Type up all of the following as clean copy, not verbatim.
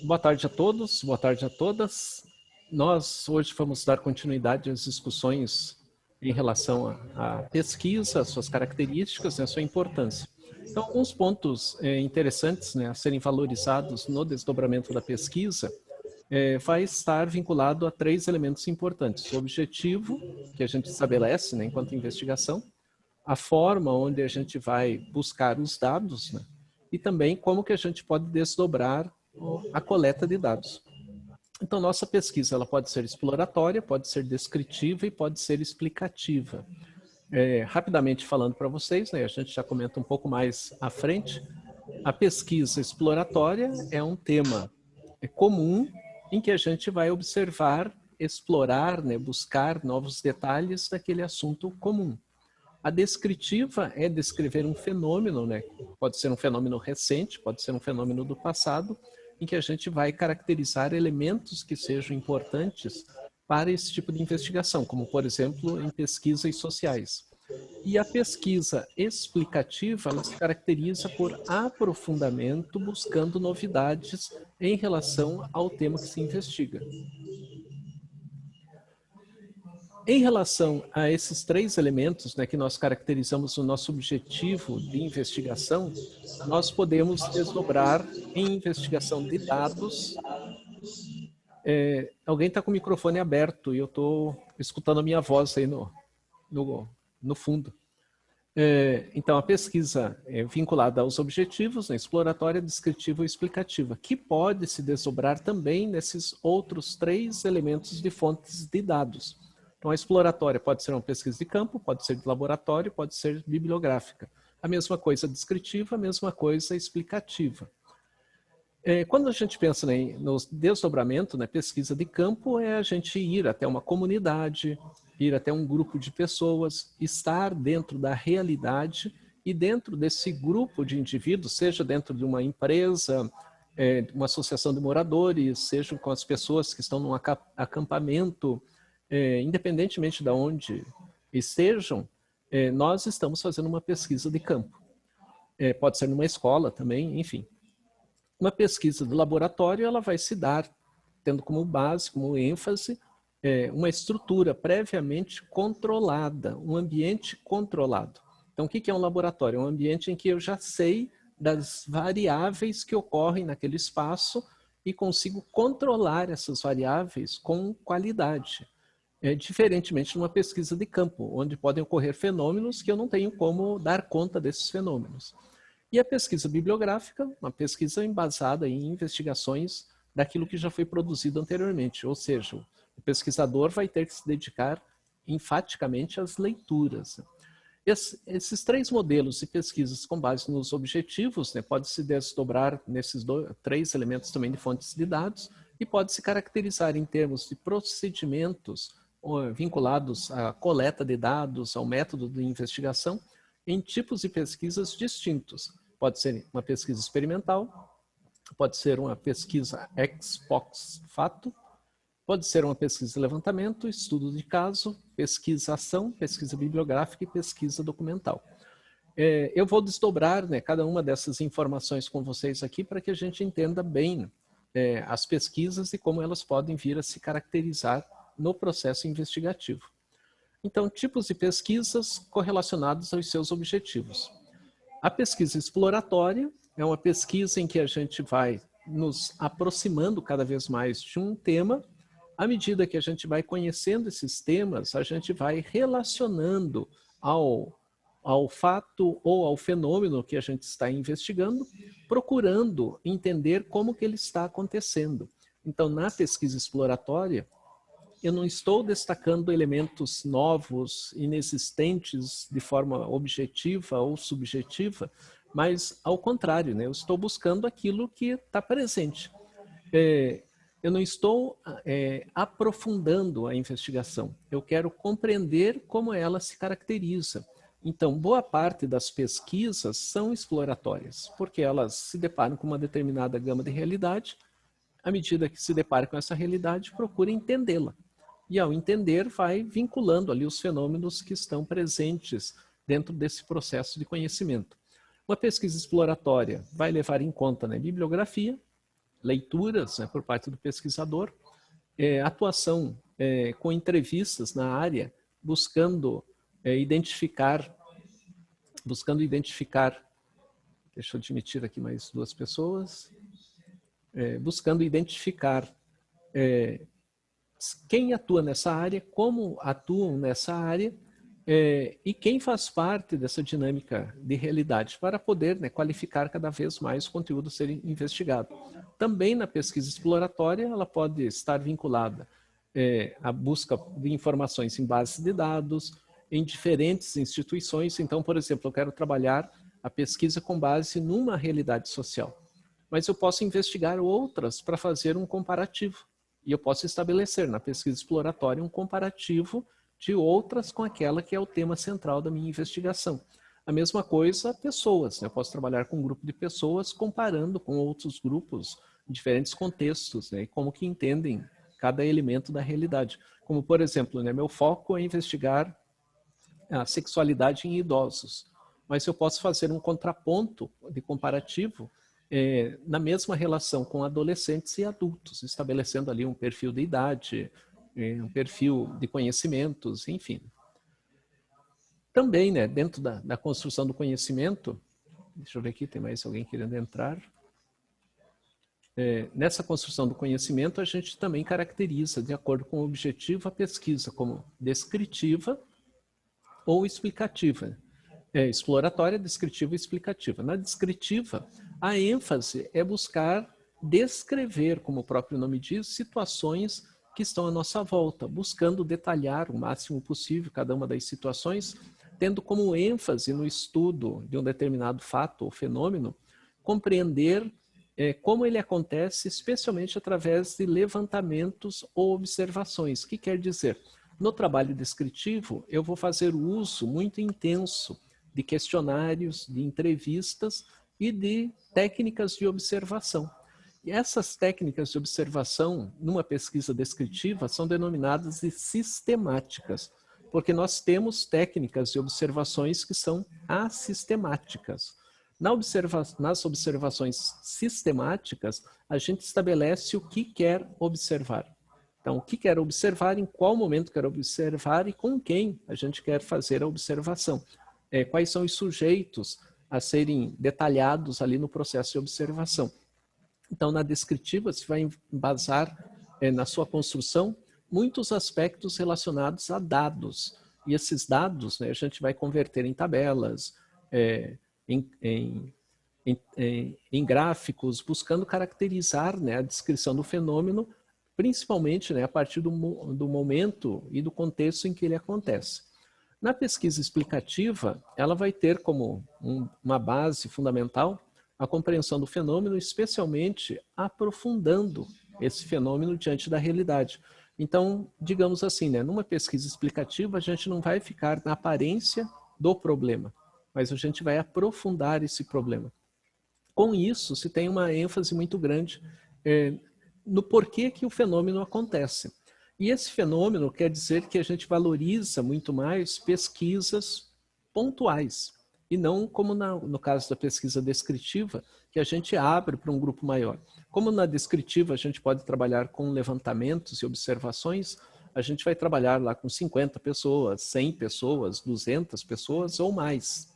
Boa tarde a todos, boa tarde a todas. Nós hoje vamos dar continuidade às discussões em relação à pesquisa, suas características e a sua importância. Então, alguns pontos interessantes, né, a serem valorizados no desdobramento da pesquisa vai estar vinculado a 3 elementos importantes. O objetivo, que a gente estabelece, né, enquanto investigação, a forma onde a gente vai buscar os dados, né, e também como que a gente pode desdobrar a coleta de dados. Então, nossa pesquisa ela pode ser exploratória, pode ser descritiva e pode ser explicativa. Rapidamente falando para vocês, né, a gente já comenta um pouco mais à frente, a pesquisa exploratória é um tema comum em que a gente vai observar, explorar, né, buscar novos detalhes daquele assunto comum. A descritiva é descrever um fenômeno, né? Pode ser um fenômeno recente, pode ser um fenômeno do passado, em que a gente vai caracterizar elementos que sejam importantes para esse tipo de investigação, como, por exemplo, em pesquisas sociais. E a pesquisa explicativa, ela se caracteriza por aprofundamento, buscando novidades em relação ao tema que se investiga. Em relação a esses 3 elementos, né, que nós caracterizamos o nosso objetivo de investigação, nós podemos desdobrar em investigação de dados. Alguém está com o microfone aberto e eu estou escutando a minha voz aí no fundo. Então, a pesquisa é vinculada aos objetivos, né, exploratória, descritiva e explicativa, que pode se desdobrar também nesses outros 3 elementos de fontes de dados. Então, a exploratória pode ser uma pesquisa de campo, pode ser de laboratório, pode ser bibliográfica. A mesma coisa descritiva, a mesma coisa explicativa. Quando a gente pensa no desdobramento, né, pesquisa de campo, é a gente ir até uma comunidade, ir até um grupo de pessoas, estar dentro da realidade e dentro desse grupo de indivíduos, seja dentro de uma empresa, uma associação de moradores, seja com as pessoas que estão num acampamento, independentemente de onde estejam, nós estamos fazendo uma pesquisa de campo. Pode ser numa escola também, enfim. Uma pesquisa do laboratório, ela vai se dar, tendo como base, como ênfase, uma estrutura previamente controlada, um ambiente controlado. Então, o que é um laboratório? É um ambiente em que eu já sei das variáveis que ocorrem naquele espaço e consigo controlar essas variáveis com qualidade. Diferentemente de uma pesquisa de campo, onde podem ocorrer fenômenos que eu não tenho como dar conta desses fenômenos. E a pesquisa bibliográfica, uma pesquisa embasada em investigações daquilo que já foi produzido anteriormente, ou seja, o pesquisador vai ter que se dedicar enfaticamente às leituras. Esses 3 modelos de pesquisas com base nos objetivos, né, pode se desdobrar nesses 3 elementos também de fontes de dados e pode se caracterizar em termos de procedimentos vinculados à coleta de dados, ao método de investigação, em tipos de pesquisas distintos. Pode ser uma pesquisa experimental, pode ser uma pesquisa ex post facto, pode ser uma pesquisa de levantamento, estudo de caso, pesquisa-ação, pesquisa bibliográfica e pesquisa documental. Eu vou desdobrar, né, cada uma dessas informações com vocês aqui para que a gente entenda bem as pesquisas e como elas podem vir a se caracterizar no processo investigativo. Então, tipos de pesquisas correlacionados aos seus objetivos. A pesquisa exploratória é uma pesquisa em que a gente vai nos aproximando cada vez mais de um tema. À medida que a gente vai conhecendo esses temas, a gente vai relacionando ao fato ou ao fenômeno que a gente está investigando, procurando entender como que ele está acontecendo. Então, na pesquisa exploratória, eu não estou destacando elementos novos, inexistentes de forma objetiva ou subjetiva, mas ao contrário, né? Eu estou buscando aquilo que está presente. Eu não estou aprofundando a investigação, eu quero compreender como ela se caracteriza. Então, boa parte das pesquisas são exploratórias, porque elas se deparam com uma determinada gama de realidade, à medida que se depara com essa realidade, procura entendê-la. E ao entender, vai vinculando ali os fenômenos que estão presentes dentro desse processo de conhecimento. Uma pesquisa exploratória vai levar em conta, né, bibliografia, leituras, né, por parte do pesquisador, atuação com entrevistas na área, buscando identificar, deixa eu admitir aqui mais duas pessoas, buscando identificar quem atua nessa área, como atuam nessa área, e quem faz parte dessa dinâmica de realidade, para poder, né, qualificar cada vez mais o conteúdo a ser investigado. Também na pesquisa exploratória, ela pode estar vinculada à busca de informações em bases de dados, em diferentes instituições. Então, por exemplo, eu quero trabalhar a pesquisa com base numa realidade social, mas eu posso investigar outras para fazer um comparativo. E eu posso estabelecer na pesquisa exploratória um comparativo de outras com aquela que é o tema central da minha investigação. A mesma coisa, pessoas. Eu posso trabalhar com um grupo de pessoas comparando com outros grupos em diferentes contextos, né, e como que entendem cada elemento da realidade. Como, por exemplo, né, meu foco é investigar a sexualidade em idosos, mas eu posso fazer um contraponto de comparativo na mesma relação com adolescentes e adultos, estabelecendo ali um perfil de idade, um perfil de conhecimentos, enfim. Também, né, dentro da construção do conhecimento, deixa eu ver aqui, tem mais alguém querendo entrar. Nessa construção do conhecimento, a gente também caracteriza, de acordo com o objetivo, a pesquisa como descritiva ou explicativa. Exploratória, descritiva e explicativa. Na descritiva, a ênfase é buscar descrever, como o próprio nome diz, situações que estão à nossa volta, buscando detalhar o máximo possível cada uma das situações, tendo como ênfase no estudo de um determinado fato ou fenômeno, compreender como ele acontece, especialmente através de levantamentos ou observações. O que quer dizer? No trabalho descritivo, eu vou fazer uso muito intenso de questionários, de entrevistas e de técnicas de observação. E essas técnicas de observação, numa pesquisa descritiva, são denominadas de sistemáticas, porque nós temos técnicas de observações que são assistemáticas. Nas observações sistemáticas, a gente estabelece o que quer observar. Então, o que quer observar, em qual momento quer observar e com quem a gente quer fazer a observação. Quais são os sujeitos a serem detalhados ali no processo de observação. Então, na descritiva, se vai embasar na sua construção muitos aspectos relacionados a dados. E esses dados, né, a gente vai converter em tabelas, em gráficos, buscando caracterizar, né, a descrição do fenômeno, principalmente, né, a partir do momento e do contexto em que ele acontece. Na pesquisa explicativa, ela vai ter como uma base fundamental a compreensão do fenômeno, especialmente aprofundando esse fenômeno diante da realidade. Então, digamos assim, né, numa pesquisa explicativa, a gente não vai ficar na aparência do problema, mas a gente vai aprofundar esse problema. Com isso, se tem uma ênfase muito grande no porquê que o fenômeno acontece. E esse fenômeno quer dizer que a gente valoriza muito mais pesquisas pontuais, e não como no caso da pesquisa descritiva, que a gente abre para um grupo maior. Como na descritiva a gente pode trabalhar com levantamentos e observações, a gente vai trabalhar lá com 50 pessoas, 100 pessoas, 200 pessoas ou mais.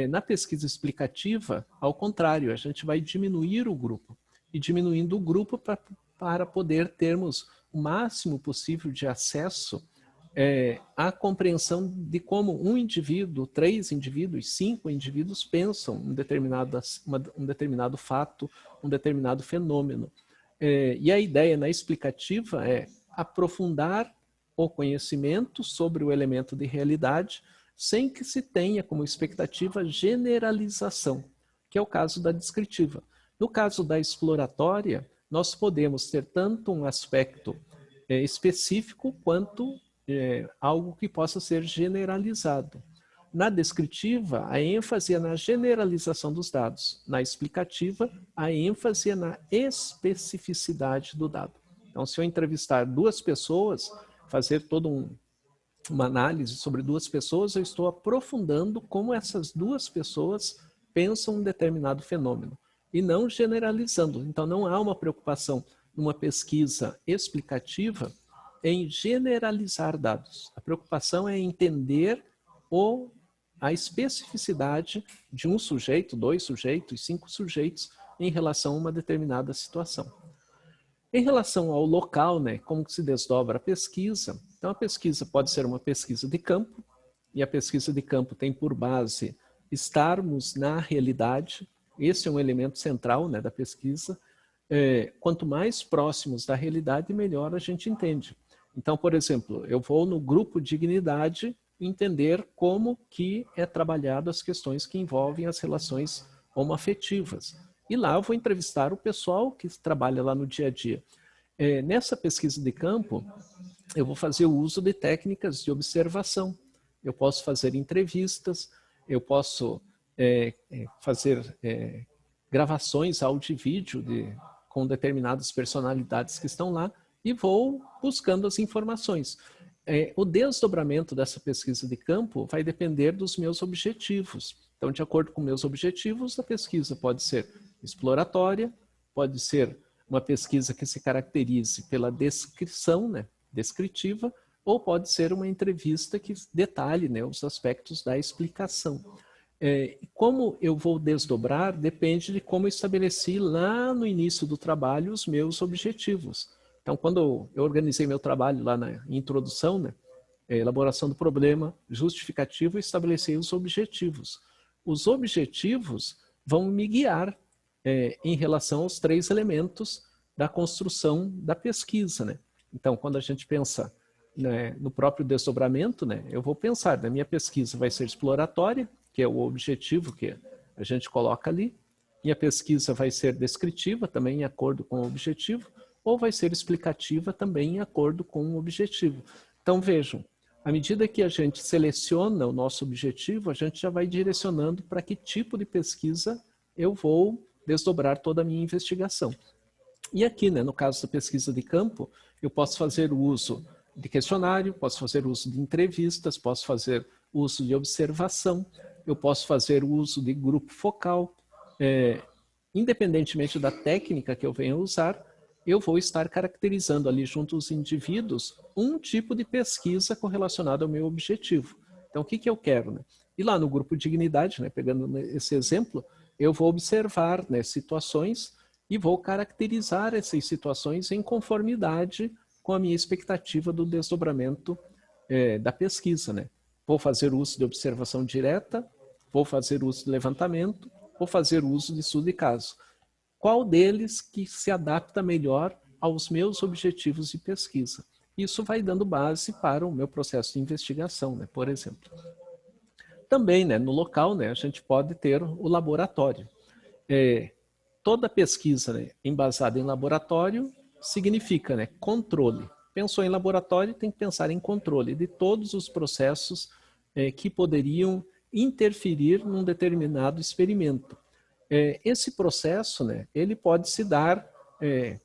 Na pesquisa explicativa, ao contrário, a gente vai diminuir o grupo, e diminuindo o grupo para poder termos o máximo possível de acesso à compreensão de como um indivíduo, 3 indivíduos, 5 indivíduos pensam um determinado fato, um determinado fenômeno. E a ideia na explicativa é aprofundar o conhecimento sobre o elemento de realidade sem que se tenha como expectativa generalização, que é o caso da descritiva. No caso da exploratória, nós podemos ter tanto um aspecto específico quanto algo que possa ser generalizado. Na descritiva, a ênfase é na generalização dos dados. Na explicativa, a ênfase é na especificidade do dado. Então, se eu entrevistar 2 pessoas, fazer toda uma análise sobre 2 pessoas, eu estou aprofundando como essas 2 pessoas pensam um determinado fenômeno. e não generalizando. Então, não há uma preocupação numa pesquisa explicativa em generalizar dados. A preocupação é entender a especificidade de um sujeito, 2 sujeitos, 5 sujeitos em relação a uma determinada situação. Em relação ao local, né, como que se desdobra a pesquisa? Então, a pesquisa pode ser uma pesquisa de campo, e a pesquisa de campo tem por base estarmos na realidade. Esse é um elemento central, né, da pesquisa. Quanto mais próximos da realidade, melhor a gente entende. Então, por exemplo, eu vou no grupo Dignidade entender como que é trabalhado as questões que envolvem as relações homoafetivas. E lá eu vou entrevistar o pessoal que trabalha lá no dia a dia. Nessa pesquisa de campo, eu vou fazer o uso de técnicas de observação. Eu posso fazer entrevistas, eu posso fazer gravações áudio e vídeo com determinadas personalidades que estão lá e vou buscando as informações. O desdobramento dessa pesquisa de campo vai depender dos meus objetivos. Então, de acordo com meus objetivos, a pesquisa pode ser exploratória, pode ser uma pesquisa que se caracterize pela descrição, né, descritiva, ou pode ser uma entrevista que detalhe, né, os aspectos da explicação. Como eu vou desdobrar depende de como eu estabeleci lá no início do trabalho os meus objetivos. Então, quando eu organizei meu trabalho lá na introdução, né, elaboração do problema, justificativo, estabeleci os objetivos. Os objetivos vão me guiar em relação aos 3 elementos da construção da pesquisa, né? Então, quando a gente pensa, né, no próprio desdobramento, né, eu vou pensar, na minha pesquisa vai ser exploratória, que é o objetivo que a gente coloca ali, minha pesquisa vai ser descritiva, também em acordo com o objetivo, ou vai ser explicativa também em acordo com o objetivo. Então, vejam, à medida que a gente seleciona o nosso objetivo, a gente já vai direcionando para que tipo de pesquisa eu vou desdobrar toda a minha investigação. E aqui, né, no caso da pesquisa de campo, eu posso fazer o uso de questionário, posso fazer uso de entrevistas, posso fazer uso de observação, eu posso fazer o uso de grupo focal. Independentemente da técnica que eu venha a usar, eu vou estar caracterizando ali junto aos indivíduos um tipo de pesquisa correlacionada ao meu objetivo. Então, o que que eu quero, né? E lá no grupo Dignidade, né, pegando esse exemplo, eu vou observar, né, situações e vou caracterizar essas situações em conformidade com a minha expectativa do desdobramento da pesquisa, né? Vou fazer uso de observação direta, vou fazer uso de levantamento, vou fazer uso de estudo de caso. Qual deles que se adapta melhor aos meus objetivos de pesquisa? Isso vai dando base para o meu processo de investigação, né, por exemplo. Também, né, no local, né, a gente pode ter o laboratório. Toda pesquisa, né, embasada em laboratório significa, né, controle. Pensou em laboratório, tem que pensar em controle de todos os processos que poderiam interferir num determinado experimento. Esse processo, né, ele pode se dar,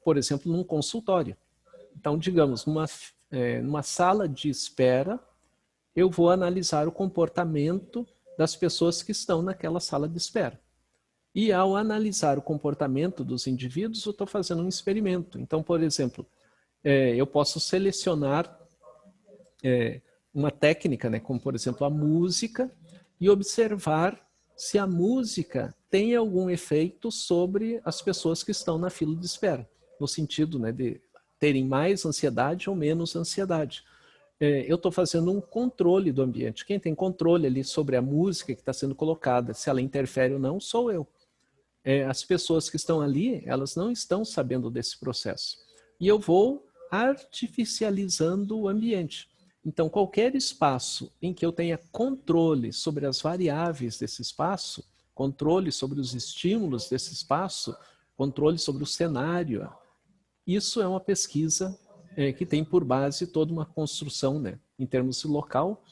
por exemplo, num consultório. Então, digamos, numa sala de espera, eu vou analisar o comportamento das pessoas que estão naquela sala de espera. E ao analisar o comportamento dos indivíduos, eu estou fazendo um experimento. Então, por exemplo, eu posso selecionar uma técnica, né, como por exemplo a música, e observar se a música tem algum efeito sobre as pessoas que estão na fila de espera, no sentido, né, de terem mais ansiedade ou menos ansiedade. Eu estou fazendo um controle do ambiente. Quem tem controle ali sobre a música que está sendo colocada, se ela interfere ou não, sou eu. As pessoas que estão ali, elas não estão sabendo desse processo. E eu vou artificializando o ambiente. Então, qualquer espaço em que eu tenha controle sobre as variáveis desse espaço, controle sobre os estímulos desse espaço, controle sobre o cenário, isso é uma pesquisa que tem por base toda uma construção, né, em termos de local,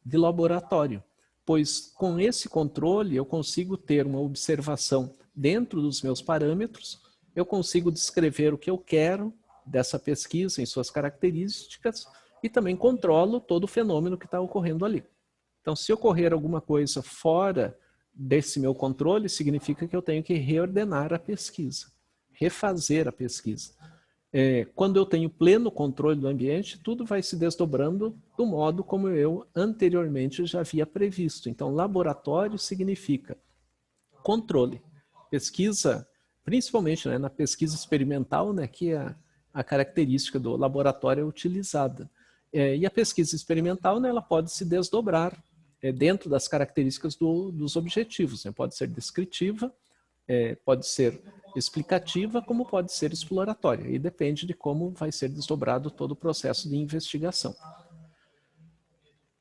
de laboratório. Pois com esse controle eu consigo ter uma observação dentro dos meus parâmetros, eu consigo descrever o que eu quero dessa pesquisa em suas características e também controlo todo o fenômeno que está ocorrendo ali. Então, se ocorrer alguma coisa fora desse meu controle significa que eu tenho que reordenar a pesquisa, refazer a pesquisa. Quando eu tenho pleno controle do ambiente, tudo vai se desdobrando do modo como eu anteriormente já havia previsto. Então, laboratório significa controle. Pesquisa, principalmente, né, na pesquisa experimental, né, que a característica do laboratório é utilizada. E a pesquisa experimental, né, ela pode se desdobrar dentro das características dos objetivos. Né? Pode ser descritiva, pode ser explicativa, como pode ser exploratória. E depende de como vai ser desdobrado todo o processo de investigação.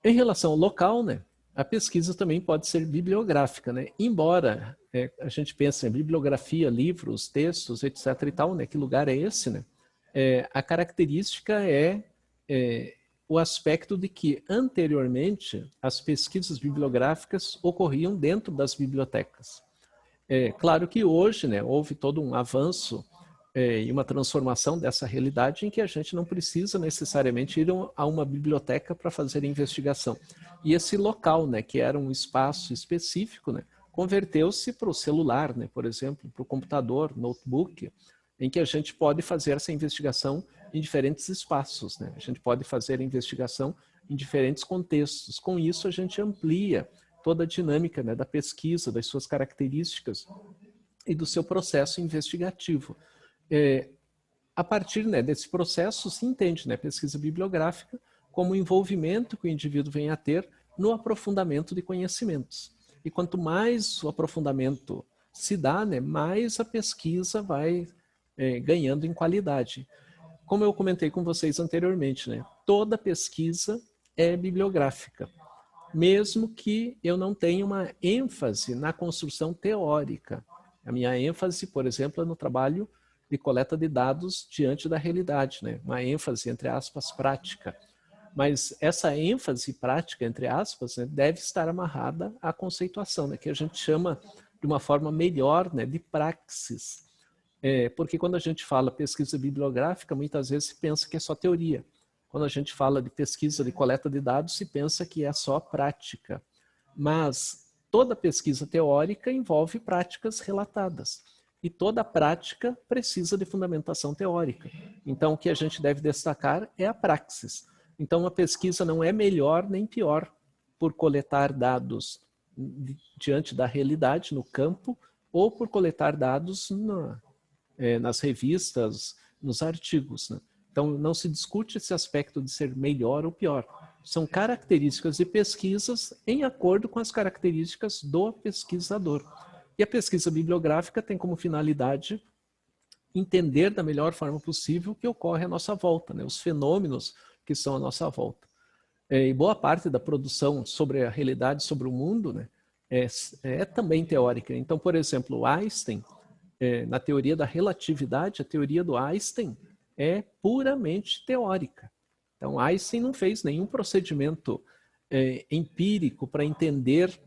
Em relação ao local, né, a pesquisa também pode ser bibliográfica, né? Embora a gente pense em bibliografia, livros, textos, etc. e tal, né? Que lugar é esse, né? A característica é o aspecto de que anteriormente as pesquisas bibliográficas ocorriam dentro das bibliotecas. Claro que hoje, né, houve todo um avanço e uma transformação dessa realidade em que a gente não precisa necessariamente ir a uma biblioteca para fazer investigação. E esse local, né, que era um espaço específico, né, converteu-se para o celular, né, por exemplo, para o computador, notebook, em que a gente pode fazer essa investigação em diferentes espaços. Né? A gente pode fazer a investigação em diferentes contextos. Com isso, a gente amplia toda a dinâmica, né, da pesquisa, das suas características e do seu processo investigativo. A partir, né, desse processo se entende, né, pesquisa bibliográfica como o envolvimento que o indivíduo vem a ter no aprofundamento de conhecimentos. E quanto mais o aprofundamento se dá, né, mais a pesquisa vai ganhando em qualidade. Como eu comentei com vocês anteriormente, né, toda pesquisa é bibliográfica, mesmo que eu não tenha uma ênfase na construção teórica. A minha ênfase, por exemplo, é no trabalho de coleta de dados diante da realidade, né? Uma ênfase, entre aspas, prática. Mas essa ênfase prática, entre aspas, né, deve estar amarrada à conceituação, né, que a gente chama de uma forma melhor, né, de praxis. Porque quando a gente fala pesquisa bibliográfica, muitas vezes se pensa que é só teoria. Quando a gente fala de pesquisa de coleta de dados, se pensa que é só prática. Mas toda pesquisa teórica envolve práticas relatadas. E toda prática precisa de fundamentação teórica. Então, o que a gente deve destacar é a praxis. Então, a pesquisa não é melhor nem pior por coletar dados diante da realidade, no campo, ou por coletar dados nas revistas, nos artigos. Né? Então, não se discute esse aspecto de ser melhor ou pior. São características de pesquisas em acordo com as características do pesquisador. E a pesquisa bibliográfica tem como finalidade entender da melhor forma possível o que ocorre à nossa volta, né? Os fenômenos que estão à nossa volta. E boa parte da produção sobre a realidade, sobre o mundo, né, é também teórica. Então, por exemplo, Einstein, na teoria da relatividade, a teoria do Einstein é puramente teórica. Então, Einstein não fez nenhum procedimento empírico para entender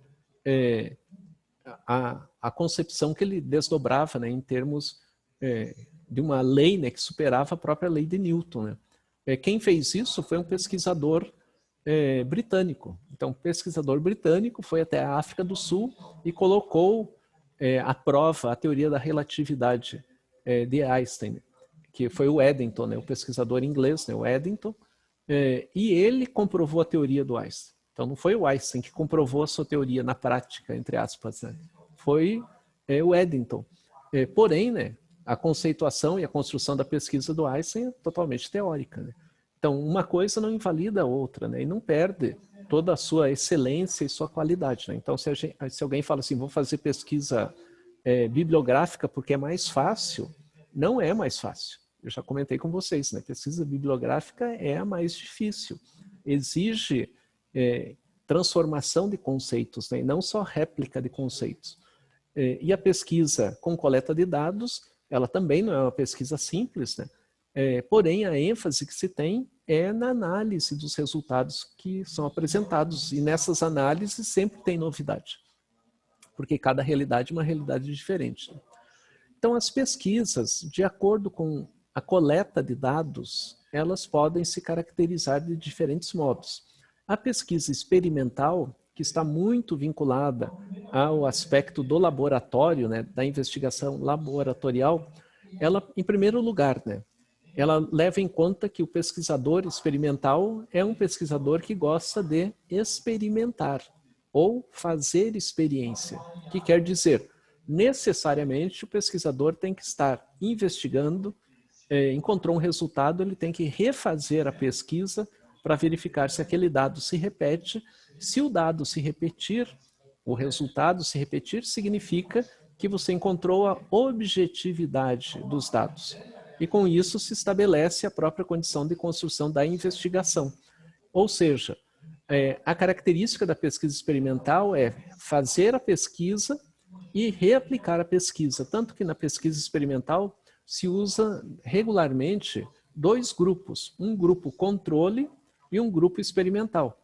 a concepção que ele desdobrava, né, em termos de uma lei, né, que superava a própria lei de Newton. Né? Quem fez isso foi um pesquisador britânico. Então, um pesquisador britânico foi até a África do Sul e colocou à prova a teoria da relatividade de Einstein, que foi o Eddington, né, o pesquisador inglês, né, o Eddington, e ele comprovou a teoria do Einstein. Então, não foi o Einstein que comprovou a sua teoria na prática, entre aspas, né? Foi o Eddington. Porém, né, a conceituação e a construção da pesquisa do Einstein é totalmente teórica. Né? Então, uma coisa não invalida a outra, né? E não perde toda a sua excelência e sua qualidade. Né? Então, se alguém fala assim, vou fazer pesquisa bibliográfica porque é mais fácil, não é mais fácil. Eu já comentei com vocês, né? Pesquisa bibliográfica é a mais difícil. Exige transformação de conceitos, né? E não só réplica de conceitos. E a pesquisa com coleta de dados, ela também não é uma pesquisa simples, né? Porém, a ênfase que se tem é na análise dos resultados que são apresentados. E nessas análises sempre tem novidade, porque cada realidade é uma realidade diferente. Né? Então, as pesquisas, de acordo com a coleta de dados, elas podem se caracterizar de diferentes modos. A pesquisa experimental, que está muito vinculada ao aspecto do laboratório, né, da investigação laboratorial, ela, em primeiro lugar, né, ela leva em conta que o pesquisador experimental é um pesquisador que gosta de experimentar ou fazer experiência, que quer dizer, necessariamente o pesquisador tem que estar investigando, encontrou um resultado, ele tem que refazer a pesquisa para verificar se aquele dado se repete. Se o dado se repetir, o resultado se repetir, significa que você encontrou a objetividade dos dados. E com isso se estabelece a própria condição de construção da investigação. Ou seja, a característica da pesquisa experimental é fazer a pesquisa e reaplicar a pesquisa. Tanto que na pesquisa experimental se usa regularmente dois grupos, um grupo controle e um grupo experimental.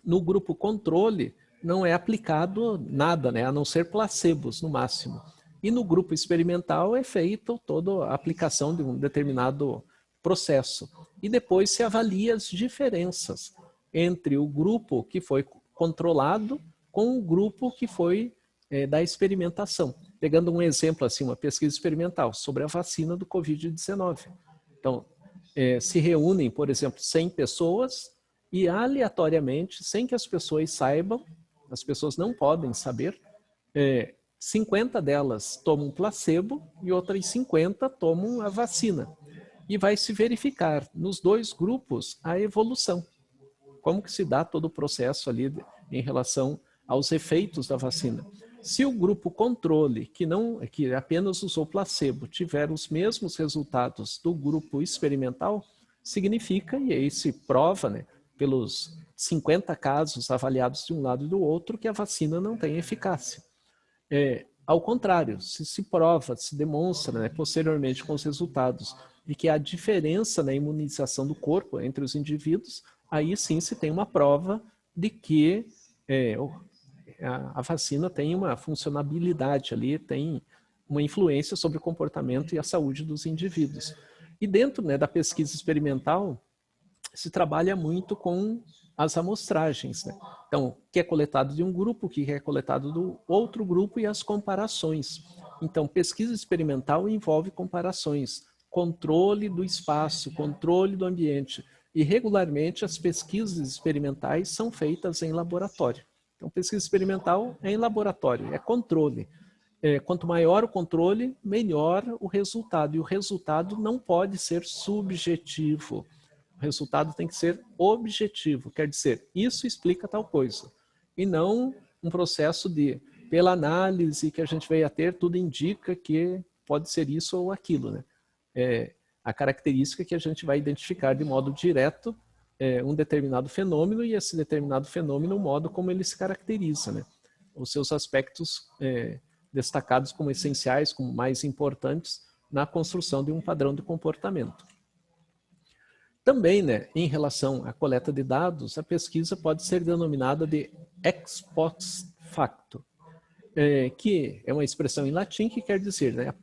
No grupo controle não é aplicado nada, né, a não ser placebos no máximo. E no grupo experimental é feita toda a aplicação de um determinado processo. E depois se avalia as diferenças entre o grupo que foi controlado com o grupo que foi da experimentação. Pegando um exemplo, assim, uma pesquisa experimental sobre a vacina do Covid-19. Então, se reúnem, por exemplo, 100 pessoas e aleatoriamente, sem que as pessoas saibam, as pessoas não podem saber, 50 delas tomam placebo e outras 50 tomam a vacina. E vai se verificar nos dois grupos a evolução. Como que se dá todo o processo ali em relação aos efeitos da vacina. Se o grupo controle, que apenas usou placebo, tiver os mesmos resultados do grupo experimental, significa, e aí se prova, né, pelos 50 casos avaliados de um lado e do outro, que a vacina não tem eficácia. Ao contrário, se prova, se demonstra, né, posteriormente com os resultados de que há diferença na imunização do corpo entre os indivíduos, aí sim se tem uma prova de que a vacina tem uma funcionabilidade ali, tem uma influência sobre o comportamento e a saúde dos indivíduos. E dentro, né, da pesquisa experimental, se trabalha muito com as amostragens, né? Então, o que é coletado de um grupo, o que é coletado do outro grupo e as comparações. Então, pesquisa experimental envolve comparações, controle do espaço, controle do ambiente. E, regularmente, as pesquisas experimentais são feitas em laboratório. Então, pesquisa experimental é em laboratório, é controle. Quanto maior o controle, melhor o resultado. E o resultado não pode ser subjetivo. O resultado tem que ser objetivo, quer dizer, isso explica tal coisa. E não um processo de, pela análise que a gente veio a ter, tudo indica que pode ser isso ou aquilo, né? A característica que a gente vai identificar de modo direto um determinado fenômeno e esse determinado fenômeno, o modo como ele se caracteriza, né? Os seus aspectos destacados como essenciais, como mais importantes na construção de um padrão de comportamento. Também, né, em relação à coleta de dados, a pesquisa pode ser denominada de ex post facto, que é uma expressão em latim que quer dizer, né,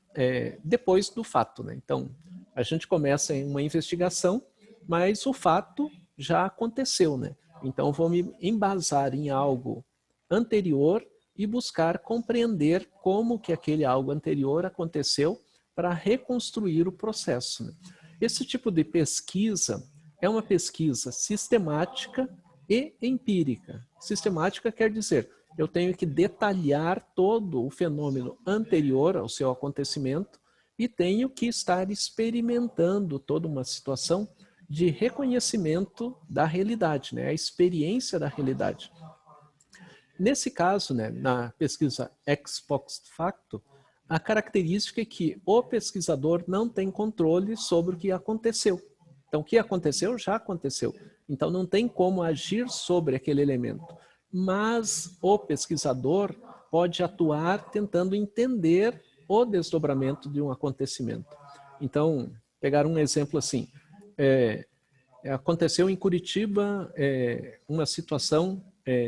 depois do fato, né? Então, a gente começa em uma investigação, mas o fato já aconteceu, né? Então, vou me embasar em algo anterior e buscar compreender como que aquele algo anterior aconteceu para reconstruir o processo, né? Esse tipo de pesquisa é uma pesquisa sistemática e empírica. Sistemática quer dizer, eu tenho que detalhar todo o fenômeno anterior ao seu acontecimento e tenho que estar experimentando toda uma situação de reconhecimento da realidade, né? A experiência da realidade. Nesse caso, né, na pesquisa ex post facto, a característica é que o pesquisador não tem controle sobre o que aconteceu. Então, o que aconteceu, já aconteceu. Então, não tem como agir sobre aquele elemento. Mas o pesquisador pode atuar tentando entender o desdobramento de um acontecimento. Então, pegar um exemplo assim. Aconteceu em Curitiba uma situação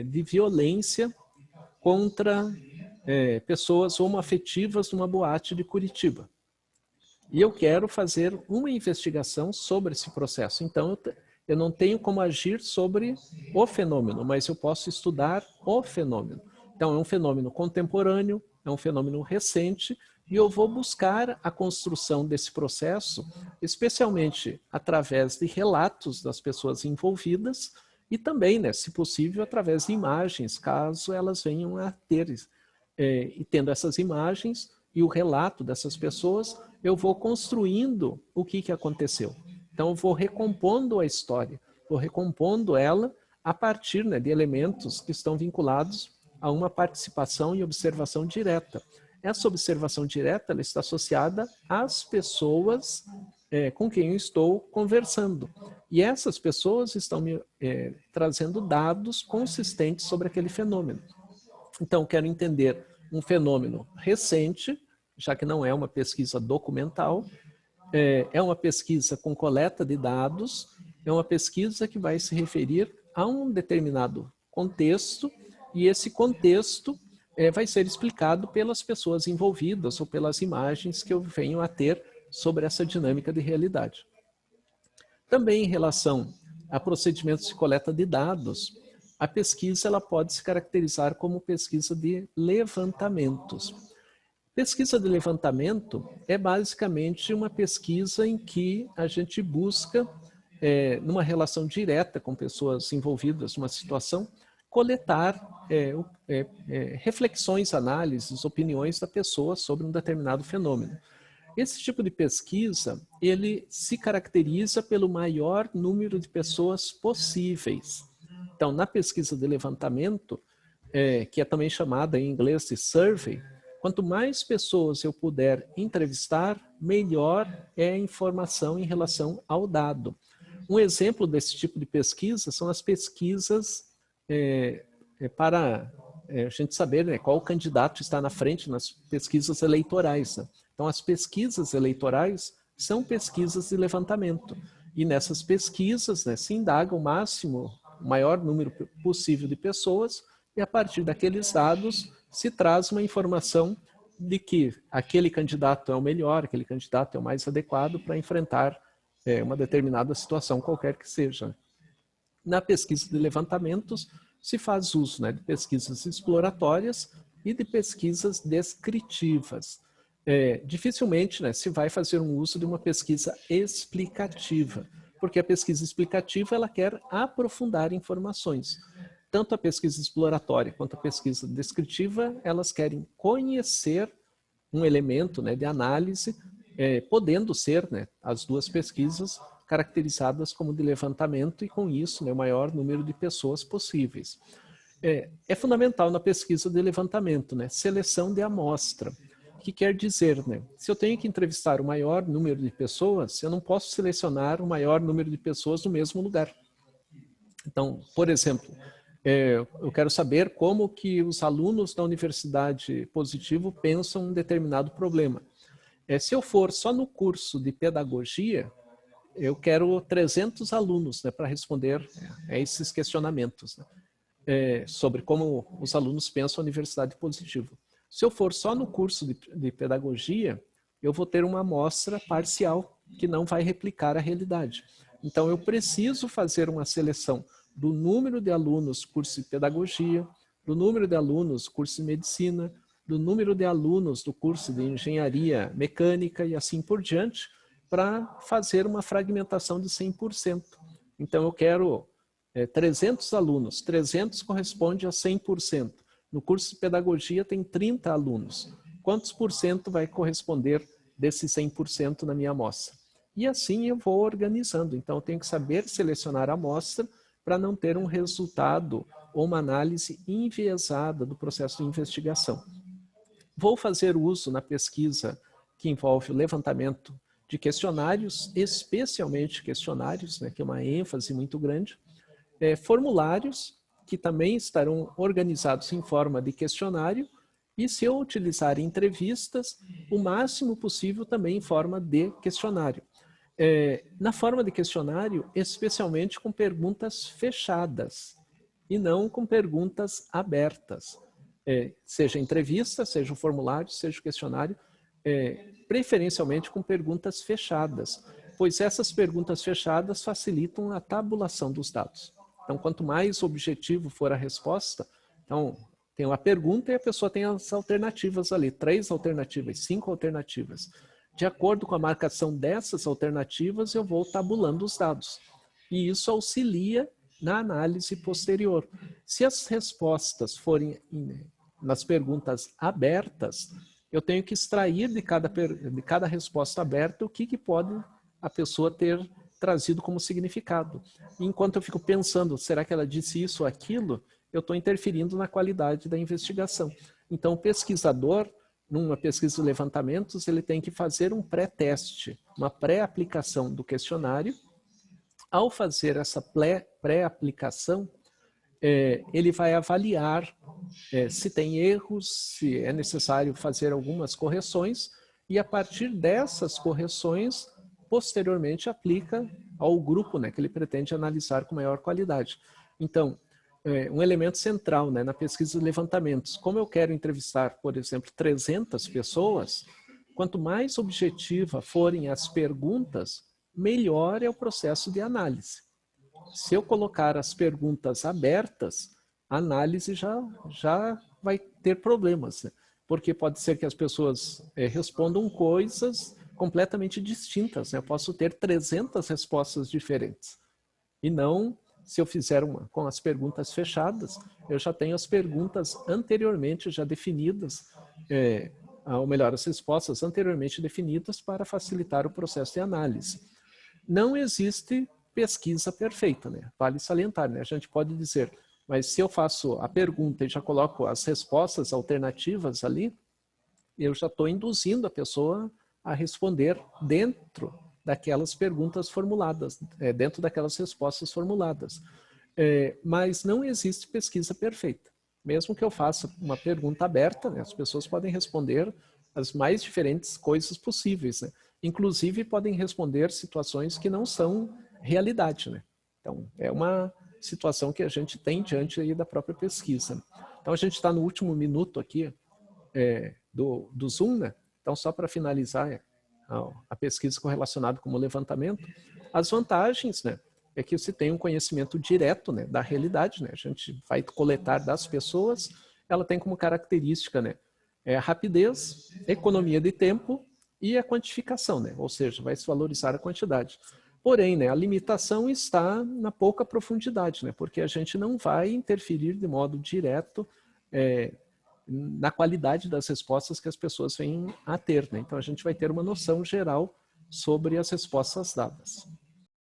de violência contra pessoas homoafetivas numa boate de Curitiba. E eu quero fazer uma investigação sobre esse processo. Então, Eu não tenho como agir sobre o fenômeno, mas eu posso estudar o fenômeno. Então, é um fenômeno contemporâneo, é um fenômeno recente, e eu vou buscar a construção desse processo, especialmente através de relatos das pessoas envolvidas e também, né, se possível, através de imagens, caso elas venham a ter. E tendo essas imagens e o relato dessas pessoas, eu vou construindo o que aconteceu. Então, eu vou recompondo a história, vou recompondo ela a partir, né, de elementos que estão vinculados a uma participação e observação direta. Essa observação direta ela está associada às pessoas com quem eu estou conversando. E essas pessoas estão me trazendo dados consistentes sobre aquele fenômeno. Então, quero entender um fenômeno recente, já que não é uma pesquisa documental, é uma pesquisa com coleta de dados, é uma pesquisa que vai se referir a um determinado contexto, e esse contexto vai ser explicado pelas pessoas envolvidas ou pelas imagens que eu venho a ter sobre essa dinâmica de realidade. Também em relação a procedimentos de coleta de dados, a pesquisa ela pode se caracterizar como pesquisa de levantamentos. Pesquisa de levantamento é basicamente uma pesquisa em que a gente busca, numa relação direta com pessoas envolvidas numa situação, coletar reflexões, análises, opiniões da pessoa sobre um determinado fenômeno. Esse tipo de pesquisa, ele se caracteriza pelo maior número de pessoas possíveis. Então, na pesquisa de levantamento, que é também chamada em inglês de survey, quanto mais pessoas eu puder entrevistar, melhor é a informação em relação ao dado. Um exemplo desse tipo de pesquisa são as pesquisas para a gente saber, né, qual candidato está na frente nas pesquisas eleitorais. Né? Então, as pesquisas eleitorais são pesquisas de levantamento. E nessas pesquisas, né, se indaga o maior número possível de pessoas, e a partir daqueles dados se traz uma informação de que aquele candidato é o melhor, aquele candidato é o mais adequado para enfrentar uma determinada situação, qualquer que seja. Na pesquisa de levantamentos, se faz uso, né, de pesquisas exploratórias e de pesquisas descritivas. Dificilmente, né, se vai fazer um uso de uma pesquisa explicativa, porque a pesquisa explicativa ela quer aprofundar informações. Tanto a pesquisa exploratória quanto a pesquisa descritiva, elas querem conhecer um elemento, né, de análise, podendo ser, né, as duas pesquisas caracterizadas como de levantamento e com isso, né, o maior número de pessoas possíveis. É fundamental na pesquisa de levantamento, né, seleção de amostra. O que quer dizer, né, se eu tenho que entrevistar o maior número de pessoas, eu não posso selecionar o maior número de pessoas no mesmo lugar. Então, por exemplo, eu quero saber como que os alunos da Universidade Positivo pensam um determinado problema. Se eu for só no curso de pedagogia, eu quero 300 alunos, né, para responder a esses questionamentos, né, sobre como os alunos pensam a Universidade Positivo. Se eu for só no curso de pedagogia, eu vou ter uma amostra parcial que não vai replicar a realidade. Então, eu preciso fazer uma seleção do número de alunos do curso de pedagogia, do número de alunos do curso de medicina, do número de alunos do curso de engenharia mecânica e assim por diante, para fazer uma fragmentação de 100%. Então, eu quero 300 alunos, 300 corresponde a 100%. No curso de pedagogia tem 30 alunos. Quantos por cento vai corresponder desses 100% na minha amostra? E assim eu vou organizando. Então, eu tenho que saber selecionar a amostra para não ter um resultado ou uma análise enviesada do processo de investigação. Vou fazer uso na pesquisa que envolve o levantamento de questionários, especialmente questionários, né, que é uma ênfase muito grande, formulários que também estarão organizados em forma de questionário e, se eu utilizar entrevistas, o máximo possível também em forma de questionário. Na forma de questionário, especialmente com perguntas fechadas e não com perguntas abertas. Seja entrevista, seja o formulário, seja o questionário, preferencialmente com perguntas fechadas. pois essas perguntas fechadas facilitam a tabulação dos dados. Então, quanto mais objetivo for a resposta, então, tem uma pergunta e a pessoa tem as alternativas ali, 3 alternativas, 5 alternativas. De acordo com a marcação dessas alternativas, eu vou tabulando os dados. E isso auxilia na análise posterior. Se as respostas forem nas perguntas abertas, eu tenho que extrair de cada resposta aberta o que pode a pessoa ter trazido como significado. E enquanto eu fico pensando, será que ela disse isso ou aquilo? Eu estou interferindo na qualidade da investigação. Então, o pesquisador, numa pesquisa de levantamentos, ele tem que fazer um pré-teste, uma pré-aplicação do questionário. Ao fazer essa pré-aplicação, ele vai avaliar se tem erros, se é necessário fazer algumas correções, e a partir dessas correções, posteriormente aplica ao grupo, né, que ele pretende analisar com maior qualidade. Então, um elemento central, né, na pesquisa de levantamentos, como eu quero entrevistar, por exemplo, 300 pessoas, quanto mais objetiva forem as perguntas, melhor é o processo de análise. Se eu colocar as perguntas abertas, a análise já vai ter problemas, né? Porque pode ser que as pessoas respondam coisas completamente distintas, né? Eu posso ter 300 respostas diferentes. E não, se eu fizer uma com as perguntas fechadas, eu já tenho as perguntas anteriormente já definidas, ou melhor, as respostas anteriormente definidas para facilitar o processo de análise. Não existe pesquisa perfeita, né? Vale salientar, né? A gente pode dizer, mas se eu faço a pergunta e já coloco as respostas alternativas ali, eu já estou induzindo a pessoa a responder dentro daquelas perguntas formuladas, dentro daquelas respostas formuladas. Mas não existe pesquisa perfeita. Mesmo que eu faça uma pergunta aberta, né, as pessoas podem responder as mais diferentes coisas possíveis, né? Inclusive podem responder situações que não são realidade, né? Então, é uma situação que a gente tem diante aí da própria pesquisa. Então, a gente está no último minuto aqui do Zoom, né? Então, só para finalizar a pesquisa correlacionada com o levantamento, as vantagens, né, é que você tem um conhecimento direto, né, da realidade, né? A gente vai coletar das pessoas, ela tem como característica, né, a rapidez, economia de tempo e a quantificação, né? Ou seja, vai se valorizar a quantidade. Porém, né, a limitação está na pouca profundidade, né? Porque a gente não vai interferir de modo direto na qualidade das respostas que as pessoas vêm a ter, né? Então, a gente vai ter uma noção geral sobre as respostas dadas.